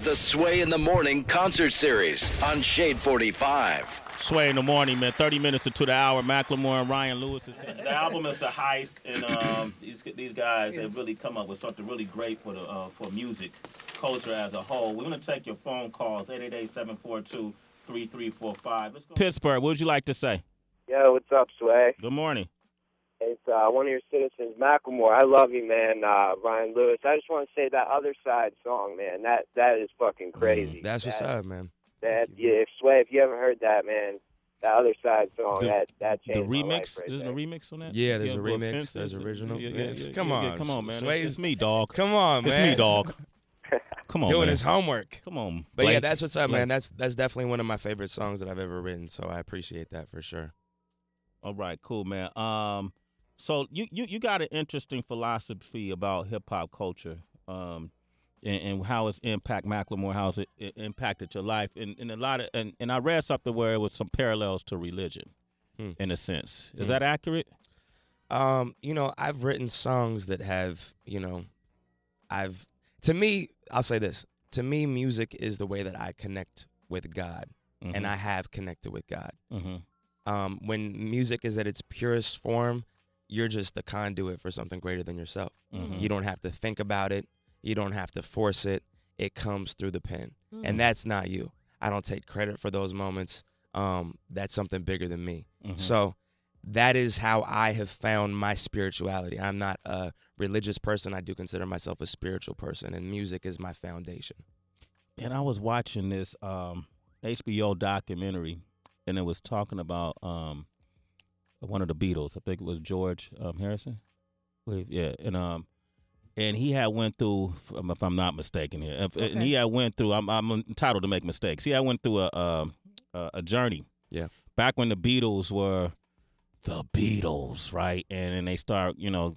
The Sway in the Morning concert series on Shade 45. Sway in the Morning, man. 30 minutes into the hour. Macklemore and Ryan Lewis is here. The album is The Heist, and these guys have really come up with something really great for music culture as a whole. We're going to take your phone calls, 888-742-3345. Let's go. Pittsburgh, what would you like to say? Yo, what's up, Sway? Good morning. It's one of your citizens, Macklemore. I love you, man, Ryan Lewis. I just want to say that Other Side song, man, that is fucking crazy. That's what's up, man. If you ever heard that, man, that Other Side song, that changed the remix. my life right There's there. a remix on that. Yeah, there's a remix. There's original. Come on, come on, man. Sway, It's me, dog. Come on, man. It's me, dog. Come on, doing man. his homework. Come on, but Blake. yeah, that's what's up, Blake. man. That's definitely one of my favorite songs that I've ever written. So I appreciate that for sure. All right, cool, man. So you got an interesting philosophy about hip hop culture, and how it's impacted Macklemore, how it impacted your life, and a lot of and I read something where it was some parallels to religion, in a sense. Is that accurate? I've written songs that have, to me, I'll say this. To me, music is the way that I connect with God, and I have connected with God. When music is at its purest form, you're just the conduit for something greater than yourself. You don't have to think about it. You don't have to force it. It comes through the pen. And that's not you. I don't take credit for those moments. That's something bigger than me. So that is how I have found my spirituality. I'm not a religious person. I do consider myself a spiritual person, and music is my foundation. And I was watching this HBO documentary, and it was talking about one of the Beatles. I think it was George Harrison. Yeah, and he had went through, if I'm not mistaken here, and he had went through. I'm entitled to make mistakes. He had went through a journey. Yeah, back when the Beatles were the Beatles, right? And then they start,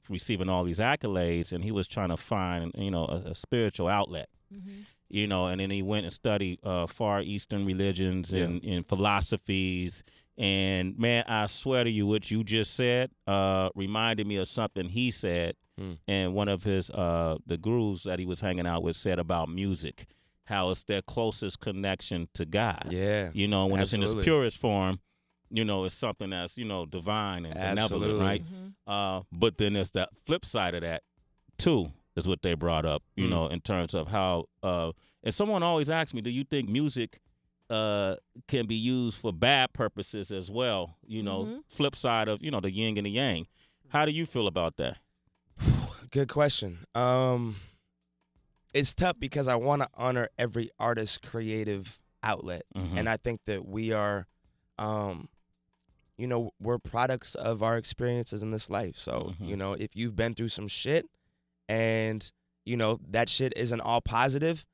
receiving all these accolades, and he was trying to find, a spiritual outlet. And then he went and studied Far Eastern religions and philosophies. And, man, I swear to you, what you just said reminded me of something he said. And one of his, the gurus that he was hanging out with said about music, how it's their closest connection to God. Yeah. When it's in its purest form, it's something that's, divine and benevolent, right? But then there's that flip side of that, too, is what they brought up, in terms of how, and someone always asks me, do you think music can be used for bad purposes as well? Flip side of, the yin and the yang. How do you feel about that? Good question. It's tough because I want to honor every artist's creative outlet. And I think that we are, we're products of our experiences in this life. So, if you've been through some shit and, that shit isn't all positive,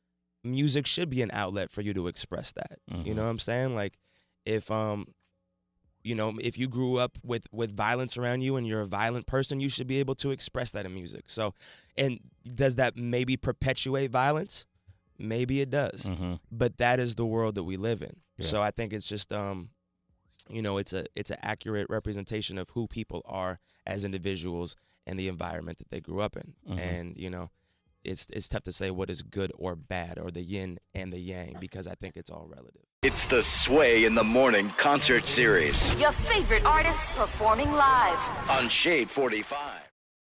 music should be an outlet for you to express that. You know what I'm saying? Like, if you grew up with violence around you and you're a violent person, you should be able to express that in music. So, and does that maybe perpetuate violence? Maybe it does. But that is the world that we live in. Yeah. So I think it's just, it's an accurate representation of who people are as individuals and the environment that they grew up in. And, it's tough to say what is good or bad, or the yin and the yang, because I think it's all relative. It's the Sway in the Morning concert series. Your favorite artists performing live On Shade 45.